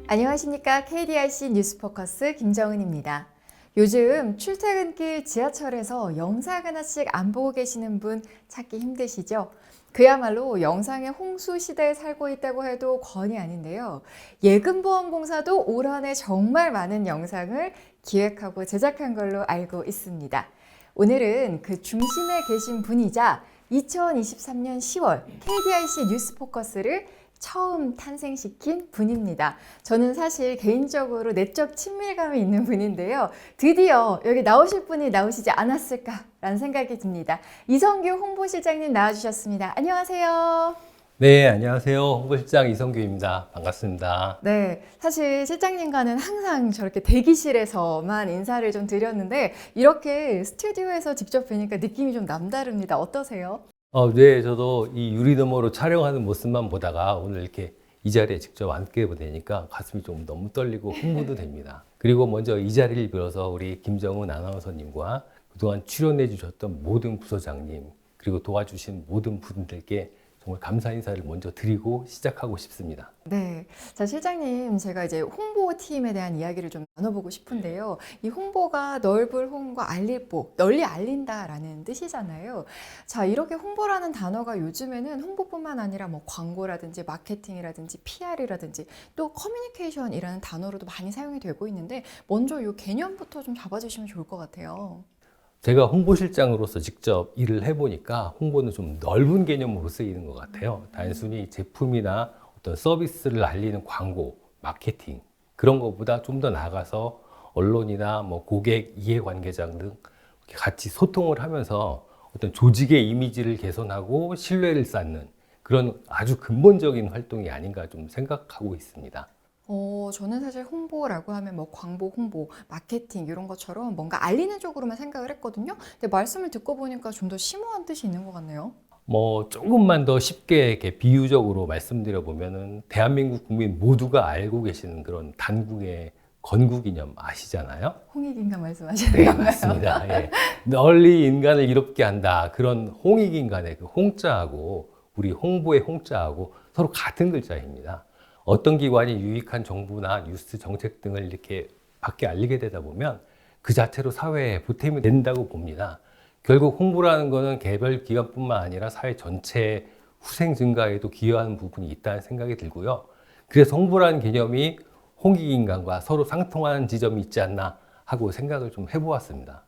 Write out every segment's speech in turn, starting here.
안녕하십니까. KDRC 뉴스포커스 김정은입니다. 요즘 출퇴근길 지하철에서 영상 하나씩 안 보고 계시는 분 찾기 힘드시죠? 그야말로 영상의 홍수 시대에 살고 있다고 해도 권이 아닌데요. 예금보험공사도 올 한 해 정말 많은 영상을 기획하고 제작한 걸로 알고 있습니다. 오늘은 그 중심에 계신 분이자 2023년 10월 KDRC 뉴스포커스를 처음 탄생시킨 분입니다. 저는 사실 개인적으로 내적 친밀감이 있는 분인데요. 드디어 여기 나오실 분이 나오시지 않았을까라는 생각이 듭니다. 이성규 홍보실장님 나와주셨습니다. 안녕하세요. 네, 안녕하세요. 홍보실장 이성규입니다. 반갑습니다. 네, 사실 실장님과는 항상 저렇게 대기실에서만 인사를 좀 드렸는데 이렇게 스튜디오에서 직접 뵈니까 느낌이 좀 남다릅니다. 어떠세요? 네, 저도 이 유리너머로 촬영하는 모습만 보다가 오늘 이렇게 이 자리에 직접 앉게 되니까 가슴이 좀 너무 떨리고 흥분도 됩니다. 그리고 먼저 이 자리를 빌어서 우리 김정은 아나운서님과 그동안 출연해 주셨던 모든 부서장님, 그리고 도와주신 모든 분들께 정말 감사 인사를 먼저 드리고 시작하고 싶습니다. 네. 자, 실장님, 제가 이제 홍보팀에 대한 이야기를 좀 나눠보고 싶은데요. 이 홍보가 넓을 홍과 알릴 보, 널리 알린다라는 뜻이잖아요. 자, 이렇게 홍보라는 단어가 요즘에는 홍보뿐만 아니라 뭐 광고라든지 마케팅이라든지 PR이라든지 또 커뮤니케이션이라는 단어로도 많이 사용이 되고 있는데 먼저 이 개념부터 좀 잡아주시면 좋을 것 같아요. 제가 홍보실장으로서 직접 일을 해보니까 홍보는 좀 넓은 개념으로 쓰이는 것 같아요. 단순히 제품이나 어떤 서비스를 알리는 광고, 마케팅 그런 것보다 좀 더 나아가서 언론이나 뭐 고객, 이해관계자 등 같이 소통을 하면서 어떤 조직의 이미지를 개선하고 신뢰를 쌓는 그런 아주 근본적인 활동이 아닌가 좀 생각하고 있습니다. 저는 사실 홍보라고 하면 뭐 광고 홍보, 마케팅 이런 것처럼 뭔가 알리는 쪽으로만 생각을 했거든요. 근데 말씀을 듣고 보니까 좀 더 심오한 뜻이 있는 것 같네요. 뭐 조금만 더 쉽게 이렇게 비유적으로 말씀드려 보면은 대한민국 국민 모두가 알고 계시는 그런 단국의 건국이념 아시잖아요? 홍익인간 말씀하시는 네, 건가요? 맞습니다. 예. 널리 인간을 이롭게 한다. 그런 홍익인간의 그 홍자하고 우리 홍보의 홍자하고 서로 같은 글자입니다. 어떤 기관이 유익한 정보나 뉴스 정책 등을 이렇게 밖에 알리게 되다 보면 그 자체로 사회에 보탬이 된다고 봅니다. 결국 홍보라는 것은 개별 기관뿐만 아니라 사회 전체의 후생 증가에도 기여하는 부분이 있다는 생각이 들고요. 그래서 홍보라는 개념이 홍익인간과 서로 상통하는 지점이 있지 않나 하고 생각을 좀 해보았습니다.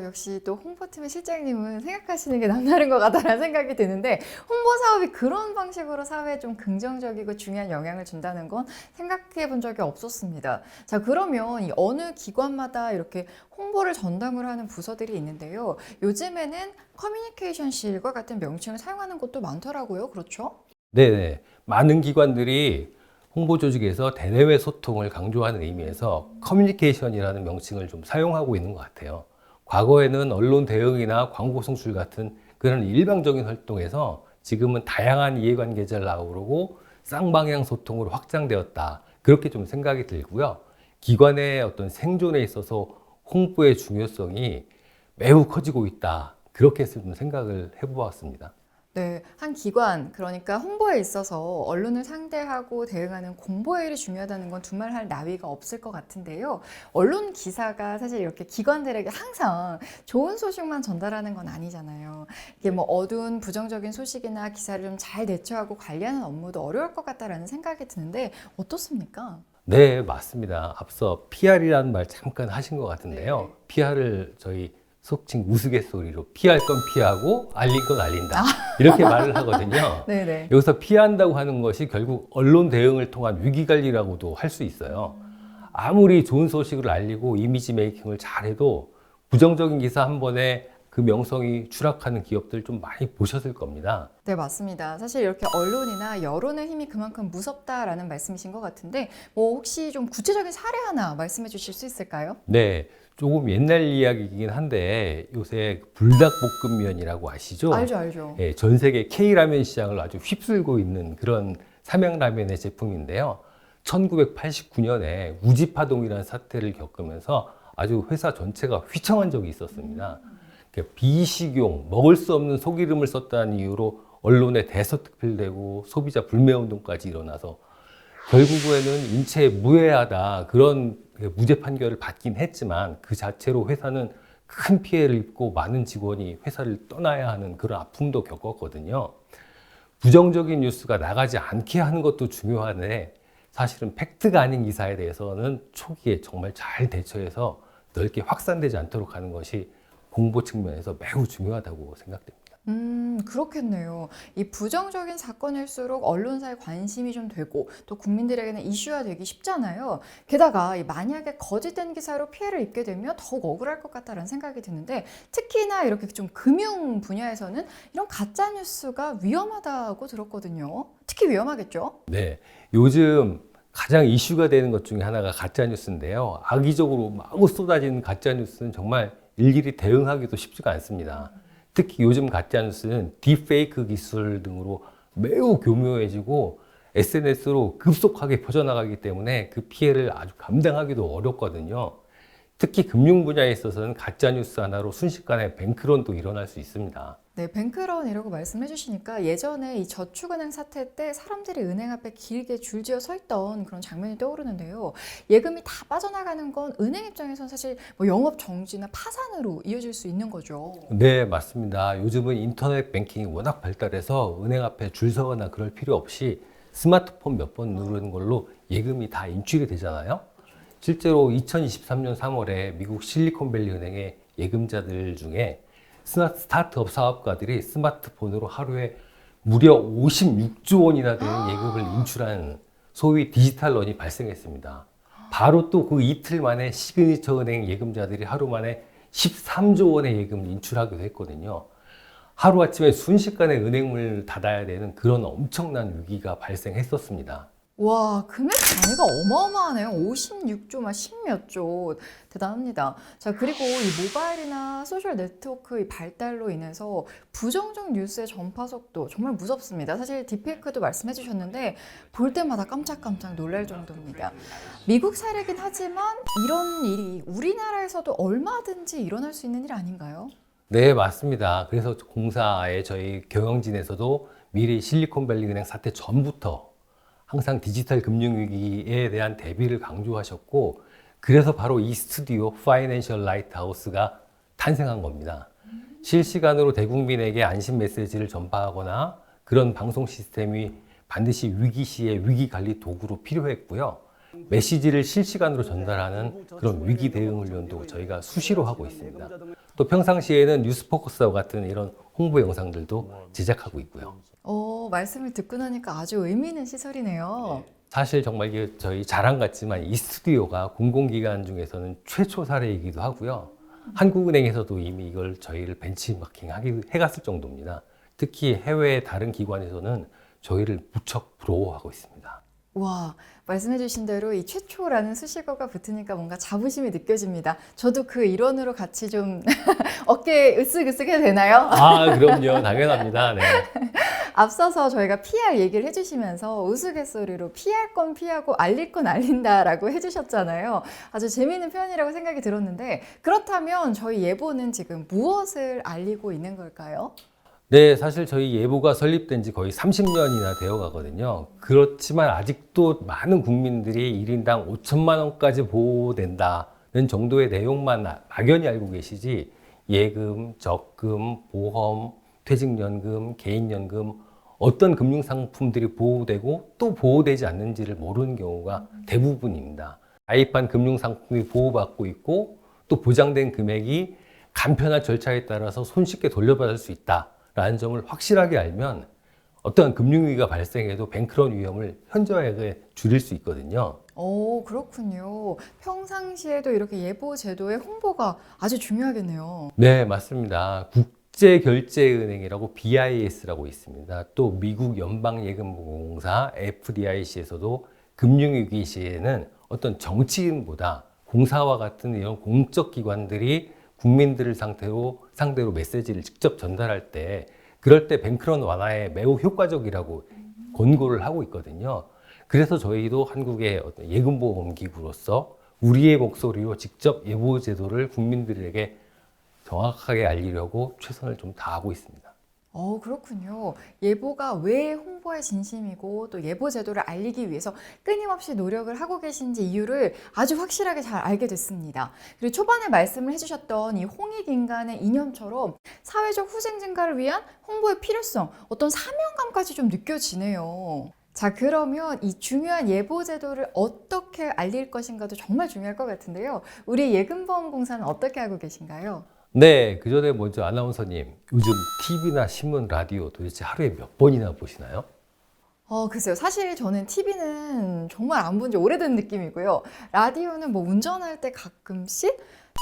역시 또 홍보팀의 실장님은 생각하시는 게 남다른 것 같다는 생각이 드는데 홍보 사업이 그런 방식으로 사회에 좀 긍정적이고 중요한 영향을 준다는 건 생각해 본 적이 없었습니다. 자, 그러면 이 어느 기관마다 이렇게 홍보를 전담을 하는 부서들이 있는데요. 요즘에는 커뮤니케이션실과 같은 명칭을 사용하는 곳도 많더라고요. 그렇죠? 네네. 많은 기관들이 홍보 조직에서 대내외 소통을 강조하는 의미에서 커뮤니케이션이라는 명칭을 좀 사용하고 있는 것 같아요. 과거에는 언론 대응이나 광고 송출 같은 그런 일방적인 활동에서 지금은 다양한 이해관계자를 나오고 쌍방향 소통으로 확장되었다. 그렇게 좀 생각이 들고요. 기관의 어떤 생존에 있어서 홍보의 중요성이 매우 커지고 있다. 그렇게 좀 생각을 해보았습니다. 네, 한 기관, 그러니까 홍보에 있어서 언론을 상대하고 대응하는 공보의 일이 중요하다는 건 두말 할 나위가 없을 것 같은데요. 언론 기사가 사실 이렇게 기관들에게 항상 좋은 소식만 전달하는 건 아니잖아요. 이게 뭐 어두운 부정적인 소식이나 기사를 좀 잘 대처하고 관리하는 업무도 어려울 것 같다라는 생각이 드는데 어떻습니까? 네, 맞습니다. 앞서 PR이라는 말 잠깐 하신 것 같은데요. PR을 저희 속칭 우스갯소리로 피할 건 피하고 알릴 건 알린다. 이렇게 말을 하거든요. 네네. 여기서 피한다고 하는 것이 결국 언론 대응을 통한 위기 관리라고도 할 수 있어요. 아무리 좋은 소식을 알리고 이미지 메이킹을 잘해도 부정적인 기사 한 번에 그 명성이 추락하는 기업들 좀 많이 보셨을 겁니다. 네, 맞습니다. 사실 이렇게 언론이나 여론의 힘이 그만큼 무섭다라는 말씀이신 것 같은데, 뭐 혹시 좀 구체적인 사례 하나 말씀해 주실 수 있을까요? 네, 조금 옛날 이야기이긴 한데 요새 불닭볶음면이라고 아시죠? 알죠, 알죠. 예, 전 세계 K라면 시장을 아주 휩쓸고 있는 그런 삼양라면의 제품인데요. 1989년에 우지파동이라는 사태를 겪으면서 아주 회사 전체가 휘청한 적이 있었습니다. 비식용, 먹을 수 없는 속이름을 썼다는 이유로 언론에 대서특필되고 소비자 불매운동까지 일어나서 결국에는 인체에 무해하다 그런 무죄 판결을 받긴 했지만 그 자체로 회사는 큰 피해를 입고 많은 직원이 회사를 떠나야 하는 그런 아픔도 겪었거든요. 부정적인 뉴스가 나가지 않게 하는 것도 중요한데 사실은 팩트가 아닌 기사에 대해서는 초기에 정말 잘 대처해서 넓게 확산되지 않도록 하는 것이 공보 측면에서 매우 중요하다고 생각됩니다. 그렇겠네요. 이 부정적인 사건일수록 언론사에 관심이 좀 되고 또 국민들에게는 이슈화 되기 쉽잖아요. 게다가 이 만약에 거짓된 기사로 피해를 입게 되면 더욱 억울할 것 같다는 생각이 드는데 특히나 이렇게 좀 금융 분야에서는 이런 가짜 뉴스가 위험하다고 들었거든요. 특히 위험하겠죠? 네, 요즘 가장 이슈가 되는 것 중에 하나가 가짜 뉴스인데요. 악의적으로 마구 쏟아지는 가짜 뉴스는 정말 일일이 대응하기도 쉽지가 않습니다. 특히 요즘 가짜 뉴스는 딥페이크 기술 등으로 매우 교묘해지고 SNS로 급속하게 퍼져나가기 때문에 그 피해를 아주 감당하기도 어렵거든요. 특히 금융 분야에 있어서는 가짜 뉴스 하나로 순식간에 뱅크런도 일어날 수 있습니다. 네, 뱅크런이라고 말씀해 주시니까 예전에 이 저축은행 사태 때 사람들이 은행 앞에 길게 줄지어 서 있던 그런 장면이 떠오르는데요. 예금이 다 빠져나가는 건 은행 입장에선 사실 뭐 영업 정지나 파산으로 이어질 수 있는 거죠. 네, 맞습니다. 요즘은 인터넷 뱅킹이 워낙 발달해서 은행 앞에 줄 서거나 그럴 필요 없이 스마트폰 몇 번 누르는 걸로 예금이 다 인출이 되잖아요. 실제로 2023년 3월에 미국 실리콘밸리 은행의 예금자들 중에 스타트업 사업가들이 스마트폰으로 하루에 무려 56조 원이나 되는 예금을 인출한 소위 디지털런이 발생했습니다. 바로 또 그 이틀 만에 시그니처 은행 예금자들이 하루 만에 13조 원의 예금을 인출하기도 했거든요. 하루아침에 순식간에 은행문을 닫아야 되는 그런 엄청난 위기가 발생했었습니다. 와, 금액 단위가 어마어마하네요. 56조만 10몇 조. 대단합니다. 자, 그리고 이 모바일이나 소셜 네트워크의 발달로 인해서 부정적 뉴스의 전파 속도 정말 무섭습니다. 사실 딥페이크도 말씀해 주셨는데 볼 때마다 깜짝깜짝 놀랄 정도입니다. 미국 사례긴 하지만 이런 일이 우리나라에서도 얼마든지 일어날 수 있는 일 아닌가요? 네, 맞습니다. 그래서 공사에 저희 경영진에서도 미리 실리콘밸리 은행 사태 전부터 항상 디지털 금융위기에 대한 대비를 강조하셨고, 그래서 바로 이 스튜디오 파이낸셜 라이트하우스가 탄생한 겁니다. 실시간으로 대국민에게 안심 메시지를 전파하거나 그런 방송 시스템이 반드시 위기 시에 위기 관리 도구로 필요했고요. 메시지를 실시간으로 전달하는 그런 위기 대응 훈련도 저희가 수시로 하고 있습니다. 또 평상시에는 뉴스포커스와 같은 이런 홍보 영상들도 제작하고 있고요. 말씀을 듣고 나니까 아주 의미 있는 시설이네요. 사실 정말 이게 저희 자랑 같지만 이 스튜디오가 공공기관 중에서는 최초 사례이기도 하고요. 한국은행에서도 이미 이걸 저희를 벤치마킹 해갔을 정도입니다. 특히 해외의 다른 기관에서는 저희를 무척 부러워하고 있습니다. 와, 말씀해주신 대로 이 최초라는 수식어가 붙으니까 뭔가 자부심이 느껴집니다. 저도 그 일원으로 같이 좀 어깨 으쓱으쓱 해도 되나요? 아, 그럼요. 당연합니다. 네. 앞서서 저희가 PR 얘기를 해주시면서 우스갯소리로 피할 건 피하고 알릴 건 알린다라고 해주셨잖아요. 아주 재미있는 표현이라고 생각이 들었는데 그렇다면 저희 예보는 지금 무엇을 알리고 있는 걸까요? 네, 사실 저희 예보가 설립된 지 거의 30년이나 되어 가거든요. 그렇지만 아직도 많은 국민들이 1인당 5천만 원까지 보호된다는 정도의 내용만 막연히 알고 계시지 예금, 적금, 보험, 퇴직연금, 개인연금 어떤 금융상품들이 보호되고 또 보호되지 않는지를 모르는 경우가 대부분입니다. 가입한 금융상품이 보호받고 있고 또 보장된 금액이 간편한 절차에 따라서 손쉽게 돌려받을 수 있다라는 점을 확실하게 알면 어떠한 금융위기가 발생해도 뱅크런 위험을 현저하게 줄일 수 있거든요. 오, 그렇군요. 평상시에도 이렇게 예보 제도의 홍보가 아주 중요하겠네요. 네, 맞습니다. 국제결제은행이라고 BIS라고 있습니다. 또 미국 연방예금공사 FDIC에서도 금융위기 시에는 어떤 정치인보다 공사와 같은 이런 공적 기관들이 국민들을 상대로 메시지를 직접 전달할 때 그럴 때 뱅크런 완화에 매우 효과적이라고 권고를 하고 있거든요. 그래서 저희도 한국의 어떤 예금보험기구로서 우리의 목소리로 직접 예보 제도를 국민들에게 정확하게 알리려고 최선을 좀 다하고 있습니다. 그렇군요. 예보가 왜 홍보에 진심이고 또 예보 제도를 알리기 위해서 끊임없이 노력을 하고 계신지 이유를 아주 확실하게 잘 알게 됐습니다. 그리고 초반에 말씀을 해주셨던 이 홍익인간의 이념처럼 사회적 후생 증가를 위한 홍보의 필요성, 어떤 사명감까지 좀 느껴지네요. 자, 그러면 이 중요한 예보 제도를 어떻게 알릴 것인가도 정말 중요할 것 같은데요. 우리 예금보험공사는 어떻게 하고 계신가요? 네, 그 전에 먼저 아나운서님, 요즘 TV나 신문, 라디오 도대체 하루에 몇 번이나 보시나요? 글쎄요. 사실 저는 TV는 정말 안 본 지 오래된 느낌이고요. 라디오는 뭐 운전할 때 가끔씩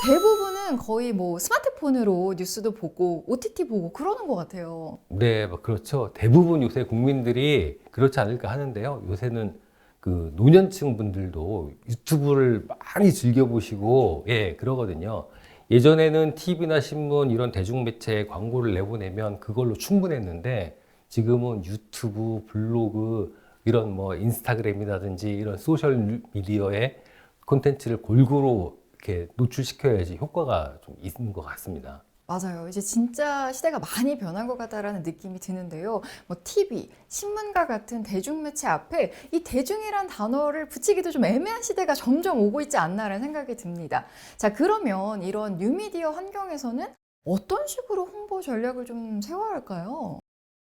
대부분은 거의 뭐 스마트폰으로 뉴스도 보고 OTT 보고 그러는 것 같아요. 네, 뭐 그렇죠. 대부분 요새 국민들이 그렇지 않을까 하는데요. 요새는 그 노년층 분들도 유튜브를 많이 즐겨보시고, 예, 그러거든요. 예전에는 TV나 신문 이런 대중매체에 광고를 내보내면 그걸로 충분했는데 지금은 유튜브, 블로그, 이런 뭐 인스타그램이라든지 이런 소셜 미디어에 콘텐츠를 골고루 이렇게 노출시켜야지 효과가 좀 있는 것 같습니다. 맞아요. 이제 진짜 시대가 많이 변한 것 같다라는 느낌이 드는데요. 뭐 TV, 신문과 같은 대중매체 앞에 이 대중이란 단어를 붙이기도 좀 애매한 시대가 점점 오고 있지 않나라는 생각이 듭니다. 자, 그러면 이런 뉴미디어 환경에서는 어떤 식으로 홍보 전략을 좀 세워야 할까요?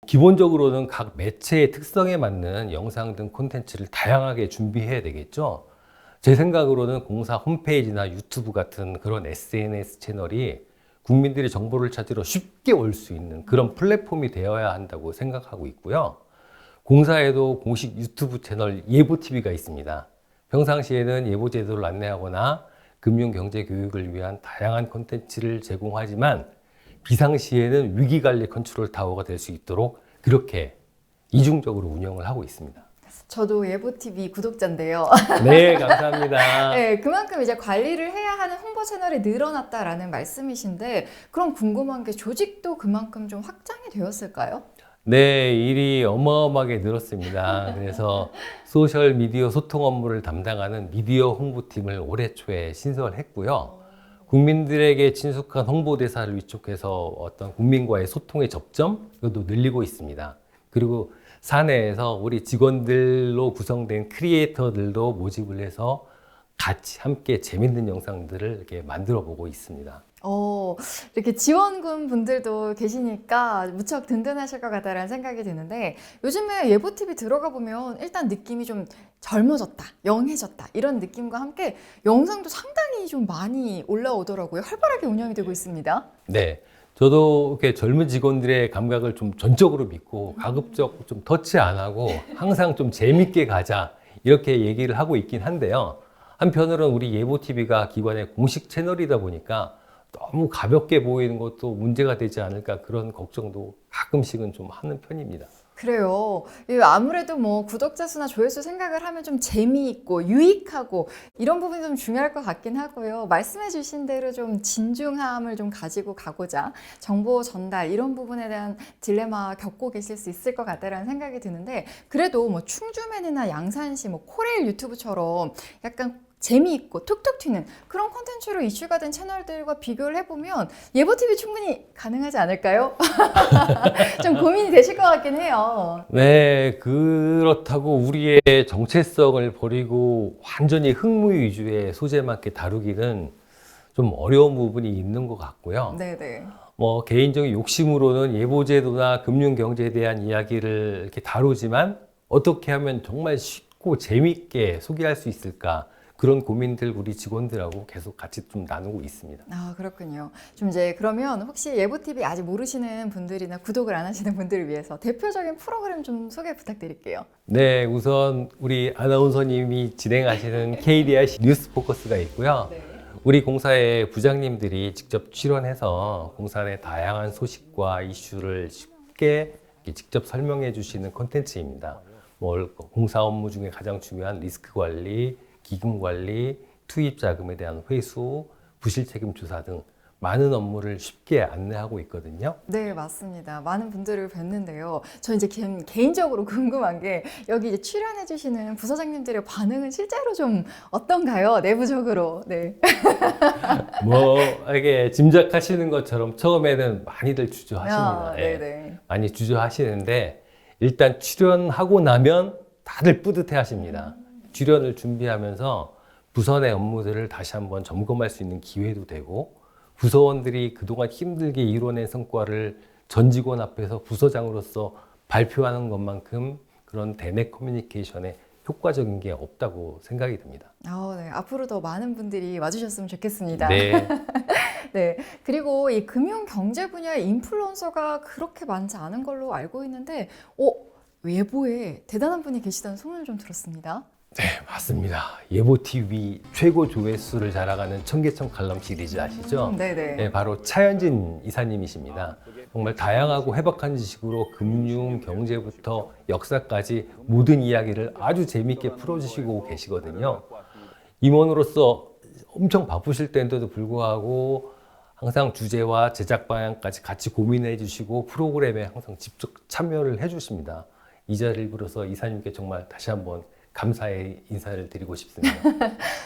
기본적으로는 각 매체의 특성에 맞는 영상 등 콘텐츠를 다양하게 준비해야 되겠죠. 제 생각으로는 공사 홈페이지나 유튜브 같은 그런 SNS 채널이 국민들이 정보를 찾으러 쉽게 올 수 있는 그런 플랫폼이 되어야 한다고 생각하고 있고요. 공사에도 공식 유튜브 채널 예보TV가 있습니다. 평상시에는 예보 제도를 안내하거나 금융 경제 교육을 위한 다양한 콘텐츠를 제공하지만 비상시에는 위기관리 컨트롤 타워가 될 수 있도록 그렇게 이중적으로 운영을 하고 있습니다. 저도 예보TV 구독자인데요. 네, 감사합니다. 네, 그만큼 이제 관리를 해야 하는 홍보 채널이 늘어났다라는 말씀이신데, 그럼 궁금한 게 조직도 그만큼 좀 확장이 되었을까요? 네, 일이 어마어마하게 늘었습니다. 그래서 소셜 미디어 소통 업무를 담당하는 미디어 홍보팀을 올해 초에 신설했고요. 국민들에게 친숙한 홍보대사를 위촉해서 어떤 국민과의 소통의 접점, 이것도 늘리고 있습니다. 그리고 사내에서 우리 직원들로 구성된 크리에이터들도 모집을 해서 같이 함께 재밌는 영상들을 이렇게 만들어 보고 있습니다. 이렇게 지원군 분들도 계시니까 무척 든든하실 것 같다라는 생각이 드는데, 요즘에 예보TV 들어가 보면 일단 느낌이 좀 젊어졌다, 영해졌다 이런 느낌과 함께 영상도 상당히 좀 많이 올라오더라고요. 활발하게 운영이 되고 있습니다. 네. 저도 이렇게 젊은 직원들의 감각을 좀 전적으로 믿고 가급적 좀 터치 안 하고 항상 좀 재밌게 가자 이렇게 얘기를 하고 있긴 한데요. 한편으로는 우리 예보TV가 기관의 공식 채널이다 보니까 너무 가볍게 보이는 것도 문제가 되지 않을까 그런 걱정도 가끔씩은 좀 하는 편입니다. 그래요. 아무래도 뭐 구독자 수나 조회수 생각을 하면 좀 재미있고 유익하고 이런 부분이 좀 중요할 것 같긴 하고요. 말씀해 주신 대로 좀 진중함을 좀 가지고 가고자 정보 전달 이런 부분에 대한 딜레마 겪고 계실 수 있을 것 같다라는 생각이 드는데, 그래도 뭐 충주맨이나 양산시, 뭐 코레일 유튜브처럼 약간 재미있고 툭툭 튀는 그런 콘텐츠로 이슈가 된 채널들과 비교를 해보면 예보TV 충분히 가능하지 않을까요? 좀 고민이 되실 것 같긴 해요. 네, 그렇다고 우리의 정체성을 버리고 완전히 흥무 위주의 소재만 이렇게 다루기는 좀 어려운 부분이 있는 것 같고요. 네네. 뭐 개인적인 욕심으로는 예보제도나 금융경제에 대한 이야기를 이렇게 다루지만 어떻게 하면 정말 쉽고 재밌게 소개할 수 있을까? 그런 고민들 우리 직원들하고 계속 같이 좀 나누고 있습니다. 아, 그렇군요. 좀 이제 그러면 혹시 예보TV 아직 모르시는 분들이나 구독을 안 하시는 분들을 위해서 대표적인 프로그램 좀 소개 부탁드릴게요. 네, 우선 우리 아나운서님이 진행하시는 KDI 뉴스 포커스가 있고요. 우리 공사의 부장님들이 직접 출연해서 공사 내 다양한 소식과 이슈를 쉽게 직접 설명해 주시는 콘텐츠입니다. 뭐 공사 업무 중에 가장 중요한 리스크 관리, 기금 관리, 투입 자금에 대한 회수, 부실 책임 조사 등 많은 업무를 쉽게 안내하고 있거든요. 네, 맞습니다. 많은 분들을 뵀는데요. 저 이제 개인적으로 궁금한 게 여기 이제 출연해주시는 부서장님들의 반응은 실제로 좀 어떤가요? 내부적으로. 네. 뭐 이게 짐작하시는 것처럼 처음에는 많이들 주저하십니다. 아, 예. 네네. 많이 주저하시는데 일단 출연하고 나면 다들 뿌듯해 하십니다. 출연을 준비하면서 부서 내 업무들을 다시 한번 점검할 수 있는 기회도 되고 부서원들이 그동안 힘들게 이뤄낸 성과를 전 직원 앞에서 부서장으로서 발표하는 것만큼 그런 대내 커뮤니케이션에 효과적인 게 없다고 생각이 듭니다. 네. 앞으로 더 많은 분들이 와주셨으면 좋겠습니다. 네. 네. 그리고 이 금융 경제 분야의 인플루언서가 그렇게 많지 않은 걸로 알고 있는데, 외부에 대단한 분이 계시다는 소문을 좀 들었습니다. 네, 맞습니다. 예보TV 최고 조회수를 자랑하는 청계천 칼럼 시리즈 아시죠? 네네. 네, 바로 차현진 이사님이십니다. 정말 다양하고 해박한 지식으로 금융, 경제부터 역사까지 모든 이야기를 아주 재미있게 풀어주시고 계시거든요. 임원으로서 엄청 바쁘실 때인데도 불구하고 항상 주제와 제작 방향까지 같이 고민해 주시고 프로그램에 항상 직접 참여를 해 주십니다. 이 자리를 빌어서 이사님께 정말 다시 한번 감사의 인사를 드리고 싶습니다.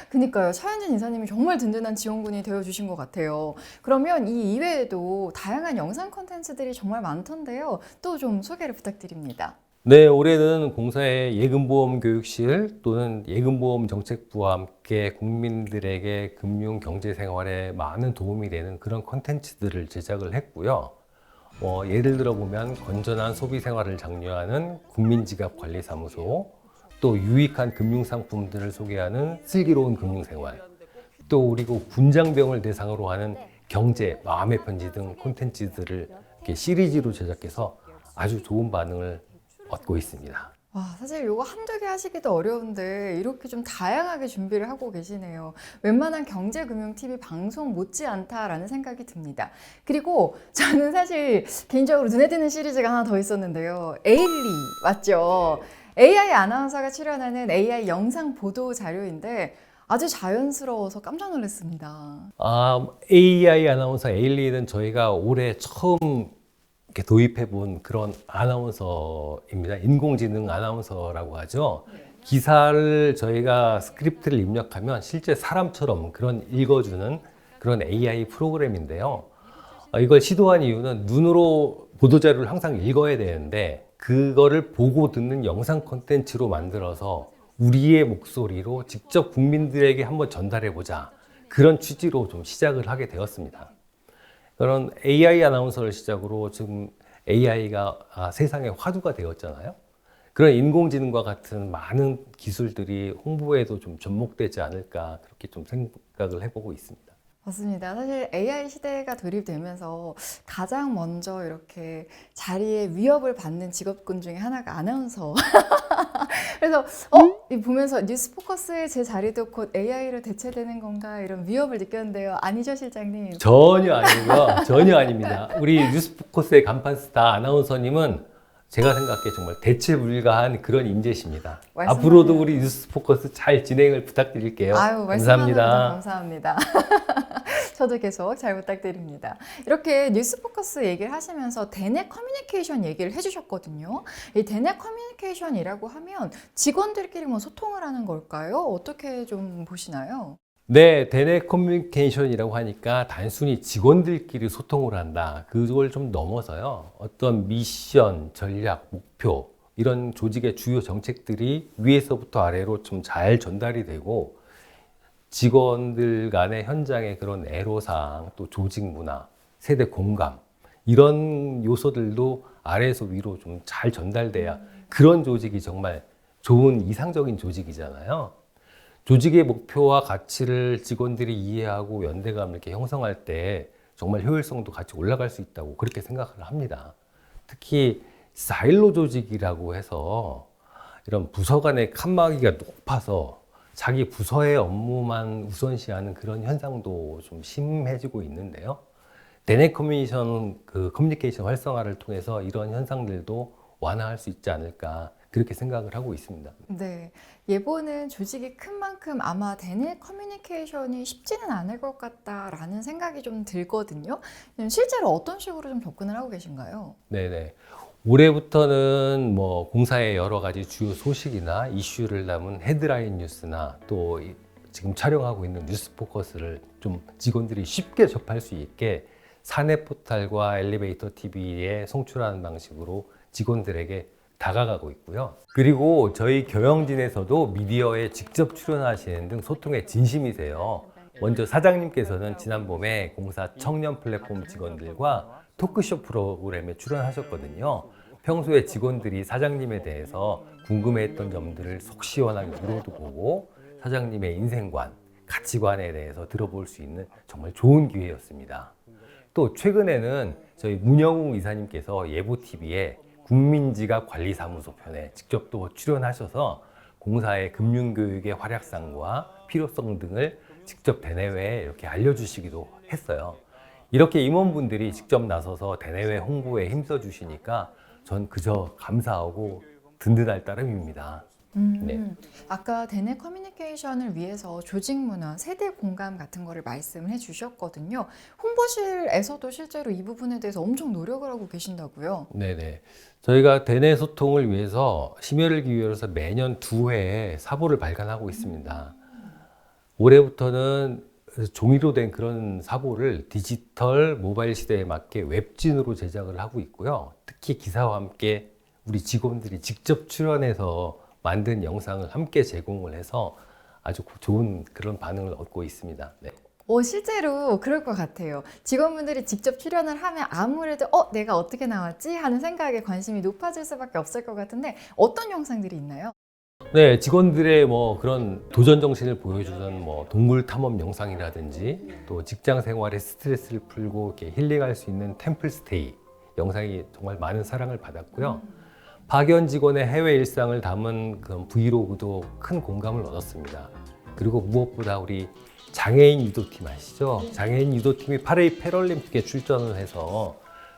그니까요. 차현진 이사님이 정말 든든한 지원군이 되어주신 것 같아요. 그러면 이 이외에도 다양한 영상 콘텐츠들이 정말 많던데요. 또 좀 소개를 부탁드립니다. 네, 올해는 공사의 예금보험 교육실 또는 예금보험 정책부와 함께 국민들에게 금융 경제 생활에 많은 도움이 되는 그런 콘텐츠들을 제작을 했고요. 예를 들어 보면 건전한 소비 생활을 장려하는 국민지갑관리사무소, 또 유익한 금융상품들을 소개하는 슬기로운 금융생활, 또 그리고 군장병을 대상으로 하는 경제, 마음의 편지 등 콘텐츠들을 이렇게 시리즈로 제작해서 아주 좋은 반응을 얻고 있습니다. 와, 사실 이거 한두 개 하시기도 어려운데 이렇게 좀 다양하게 준비를 하고 계시네요. 웬만한 경제금융 TV 방송 못지않다라는 생각이 듭니다. 그리고 저는 사실 개인적으로 눈에 띄는 시리즈가 하나 더 있었는데요. 에일리 맞죠? AI 아나운서가 출연하는 AI 영상 보도 자료인데 아주 자연스러워서 깜짝 놀랐습니다. AI 아나운서 에일리는 저희가 올해 처음 이렇게 도입해 본 그런 아나운서입니다. 인공지능 아나운서라고 하죠. 기사를 저희가 스크립트를 입력하면 실제 사람처럼 그런 읽어주는 그런 AI 프로그램인데요. 이걸 시도한 이유는 눈으로 보도자료를 항상 읽어야 되는데 그거를 보고 듣는 영상 콘텐츠로 만들어서 우리의 목소리로 직접 국민들에게 한번 전달해 보자. 그런 취지로 좀 시작을 하게 되었습니다. 그런 AI 아나운서를 시작으로 지금 AI가 세상의 화두가 되었잖아요. 그런 인공지능과 같은 많은 기술들이 홍보에도 좀 접목되지 않을까 그렇게 좀 생각을 해보고 있습니다. 맞습니다. 사실 AI 시대가 도입되면서 가장 먼저 이렇게 자리에 위협을 받는 직업군 중에 하나가 아나운서. 그래서 이 보면서 뉴스포커스의 제 자리도 곧 AI로 대체되는 건가 이런 위협을 느꼈는데요. 아니죠, 실장님? 전혀 아니고요. 전혀 아닙니다. 우리 뉴스포커스의 간판 스타 아나운서님은 제가 생각해 정말 대체 불가한 그런 인재십니다. 말씀하세요. 앞으로도 우리 뉴스포커스 잘 진행을 부탁드릴게요. 아유, 말씀하는 감사합니다. 감사합니다. 저도 계속 잘 부탁드립니다. 이렇게 뉴스포커스 얘기를 하시면서 대내 커뮤니케이션 얘기를 해주셨거든요. 이 대내 커뮤니케이션이라고 하면 직원들끼리 뭐 소통을 하는 걸까요? 어떻게 좀 보시나요? 네, 대내 커뮤니케이션이라고 하니까 단순히 직원들끼리 소통을 한다. 그걸 좀 넘어서요. 어떤 미션, 전략, 목표 이런 조직의 주요 정책들이 위에서부터 아래로 좀 잘 전달이 되고 직원들 간의 현장의 그런 애로사항, 또 조직 문화, 세대 공감 이런 요소들도 아래에서 위로 좀 잘 전달돼야 그런 조직이 정말 좋은 이상적인 조직이잖아요. 조직의 목표와 가치를 직원들이 이해하고 연대감을 이렇게 형성할 때 정말 효율성도 같이 올라갈 수 있다고 그렇게 생각을 합니다. 특히 사일로 조직이라고 해서 이런 부서 간의 칸막이가 높아서 자기 부서의 업무만 우선시하는 그런 현상도 좀 심해지고 있는데요. 대내 커뮤니케이션 활성화를 통해서 이런 현상들도 완화할 수 있지 않을까 그렇게 생각을 하고 있습니다. 네, 예보는 조직이 큰 만큼 아마 대내 커뮤니케이션이 쉽지는 않을 것 같다라는 생각이 좀 들거든요. 실제로 어떤 식으로 좀 접근을 하고 계신가요? 네네. 올해부터는 뭐 공사의 여러 가지 주요 소식이나 이슈를 담은 헤드라인 뉴스나 또 지금 촬영하고 있는 뉴스 포커스를 좀 직원들이 쉽게 접할 수 있게 사내 포탈과 엘리베이터 TV에 송출하는 방식으로 직원들에게 다가가고 있고요. 그리고 저희 경영진에서도 미디어에 직접 출연하시는 등 소통에 진심이세요. 먼저 사장님께서는 지난 봄에 공사 청년 플랫폼 직원들과 토크쇼 프로그램에 출연하셨거든요. 평소에 직원들이 사장님에 대해서 궁금해했던 점들을 속 시원하게 물어도 보고 사장님의 인생관, 가치관에 대해서 들어볼 수 있는 정말 좋은 기회였습니다. 또 최근에는 저희 문영웅 이사님께서 예보TV에 국민지갑관리사무소 편에 직접 또 출연하셔서 공사의 금융교육의 활약상과 필요성 등을 직접 대내외에 이렇게 알려주시기도 했어요. 이렇게 임원분들이 직접 나서서 대내외 홍보에 힘써 주시니까 전 그저 감사하고 든든할 따름입니다. 네. 아까 대내 커뮤니케이션을 위해서 조직 문화, 세대 공감 같은 거를 말씀을 해주셨거든요. 홍보실에서도 실제로 이 부분에 대해서 엄청 노력을 하고 계신다고요? 네네. 저희가 대내 소통을 위해서 심혈을 기울여서 매년 2회 사보를 발간하고 있습니다. 올해부터는 종이로 된 그런 사보를 디지털 모바일 시대에 맞게 웹진으로 제작을 하고 있고요. 특히 기사와 함께 우리 직원들이 직접 출연해서 만든 영상을 함께 제공을 해서 아주 좋은 그런 반응을 얻고 있습니다. 네. 실제로 그럴 것 같아요. 직원분들이 직접 출연을 하면 아무래도 내가 어떻게 나왔지? 하는 생각에 관심이 높아질 수밖에 없을 것 같은데 어떤 영상들이 있나요? 네, 직원들의 뭐 그런 도전 정신을 보여주는 뭐 동물 탐험 영상이라든지 또 직장 생활에 스트레스를 풀고 이렇게 힐링할 수 있는 템플 스테이 영상이 정말 많은 사랑을 받았고요. 파견 직원의 해외 일상을 담은 그런 브이로그도 큰 공감을 얻었습니다. 그리고 무엇보다 우리 장애인 유도팀 아시죠? 장애인 유도팀이 파리 패럴림픽에 출전을 해서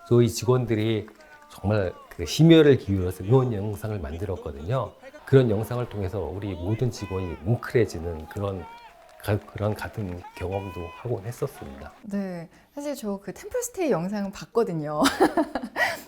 저희 직원들이 정말 그 심혈을 기울여서 응원 영상을 만들었거든요. 그런 영상을 통해서 우리 모든 직원이 뭉클해지는 그런 같은 경험도 하곤 했었습니다. 네, 사실 저 그 템플스테이 영상은 봤거든요.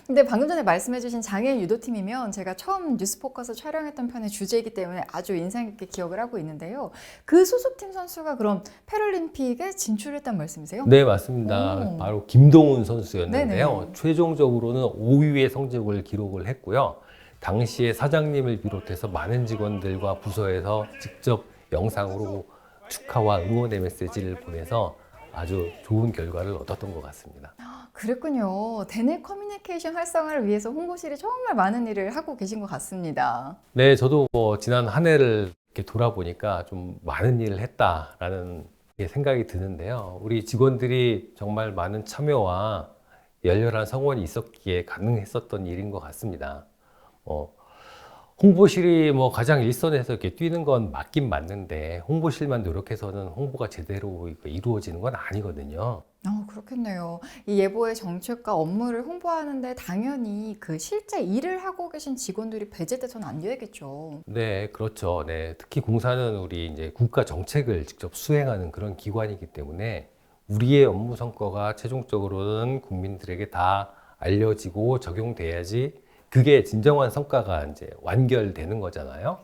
근데 방금 전에 말씀해주신 장애인 유도팀이면 제가 처음 뉴스포커스 촬영했던 편의 주제이기 때문에 아주 인상 깊게 기억을 하고 있는데요. 그 소속팀 선수가 그럼 패럴림픽에 진출했단 말씀이세요? 네, 맞습니다. 오. 바로 김동훈 선수였는데요. 네네. 최종적으로는 5위의 성적을 기록을 했고요. 당시에 사장님을 비롯해서 많은 직원들과 부서에서 직접 영상으로 축하와 응원의 메시지를 보내서 아주 좋은 결과를 얻었던 것 같습니다. 그랬군요. 대내 커뮤니케이션 활성화를 위해서 홍보실이 정말 많은 일을 하고 계신 것 같습니다. 네, 저도 뭐 지난 한 해를 이렇게 돌아보니까 좀 많은 일을 했다라는 생각이 드는데요. 우리 직원들이 정말 많은 참여와 열렬한 성원이 있었기에 가능했었던 일인 것 같습니다. 홍보실이 뭐 가장 일선에서 이렇게 뛰는 건 맞긴 맞는데 홍보실만 노력해서는 홍보가 제대로 이루어지는 건 아니거든요. 그렇겠네요. 이 예보의 정책과 업무를 홍보하는데 당연히 그 실제 일을 하고 계신 직원들이 배제돼서는 안 되겠죠. 네, 그렇죠. 네, 특히 공사는 우리 이제 국가 정책을 직접 수행하는 그런 기관이기 때문에 우리의 업무 성과가 최종적으로는 국민들에게 다 알려지고 적용돼야지 그게 진정한 성과가 이제 완결되는 거잖아요.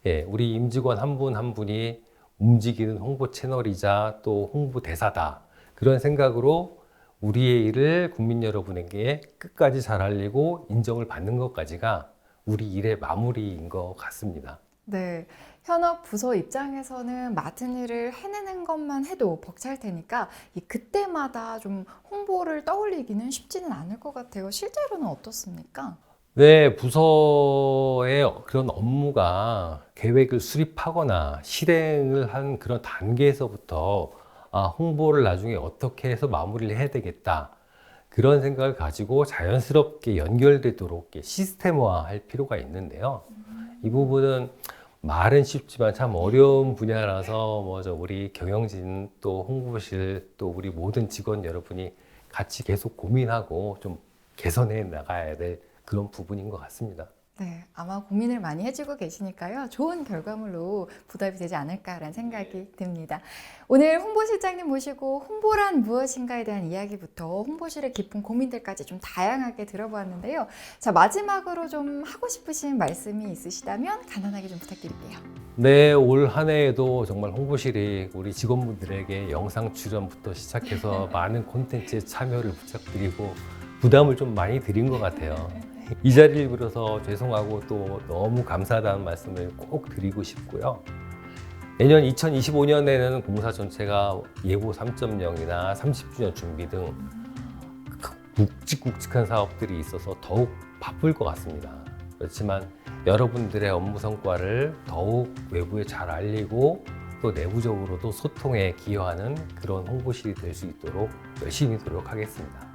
예, 우리 임직원 한 분 한 분이 움직이는 홍보 채널이자 또 홍보 대사다. 그런 생각으로 우리의 일을 국민 여러분에게 끝까지 잘 알리고 인정을 받는 것까지가 우리 일의 마무리인 것 같습니다. 네, 현업 부서 입장에서는 맡은 일을 해내는 것만 해도 벅찰 테니까 그때마다 좀 홍보를 떠올리기는 쉽지는 않을 것 같아요. 실제로는 어떻습니까? 네, 부서의 그런 업무가 계획을 수립하거나 실행을 한 그런 단계에서부터 홍보를 나중에 어떻게 해서 마무리를 해야 되겠다. 그런 생각을 가지고 자연스럽게 연결되도록 시스템화 할 필요가 있는데요. 이 부분은 말은 쉽지만 참 어려운 분야라서 우리 경영진 또 홍보실 또 우리 모든 직원 여러분이 같이 계속 고민하고 좀 개선해 나가야 될 그런 부분인 것 같습니다. 네, 아마 고민을 많이 해주고 계시니까요. 좋은 결과물로 보답이 되지 않을까라는 생각이 듭니다. 오늘 홍보실장님 모시고 홍보란 무엇인가에 대한 이야기부터 홍보실의 깊은 고민들까지 좀 다양하게 들어보았는데요. 자, 마지막으로 좀 하고 싶으신 말씀이 있으시다면 간단하게 좀 부탁드릴게요. 네, 올 한 해에도 정말 홍보실이 우리 직원분들에게 영상 출연부터 시작해서 많은 콘텐츠에 참여를 부탁드리고 부담을 좀 많이 드린 것 같아요. 이 자리를 빌어서 죄송하고 또 너무 감사하다는 말씀을 꼭 드리고 싶고요. 내년 2025년에는 공사 전체가 예고 3.0이나 30주년 준비 등 굵직굵직한 사업들이 있어서 더욱 바쁠 것 같습니다. 그렇지만 여러분들의 업무 성과를 더욱 외부에 잘 알리고 또 내부적으로도 소통에 기여하는 그런 홍보실이 될 수 있도록 열심히 노력하겠습니다.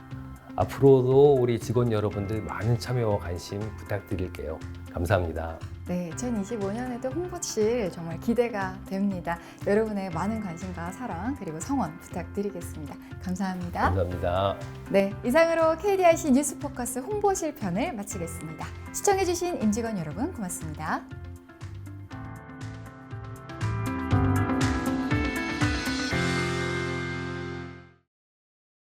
앞으로도 우리 직원 여러분들 많은 참여와 관심 부탁드릴게요. 감사합니다. 네, 2025년에도 홍보실 정말 기대가 됩니다. 여러분의 많은 관심과 사랑 그리고 성원 부탁드리겠습니다. 감사합니다. 감사합니다. 네, 이상으로 KDIC 뉴스포커스 홍보실 편을 마치겠습니다. 시청해주신 임직원 여러분 고맙습니다.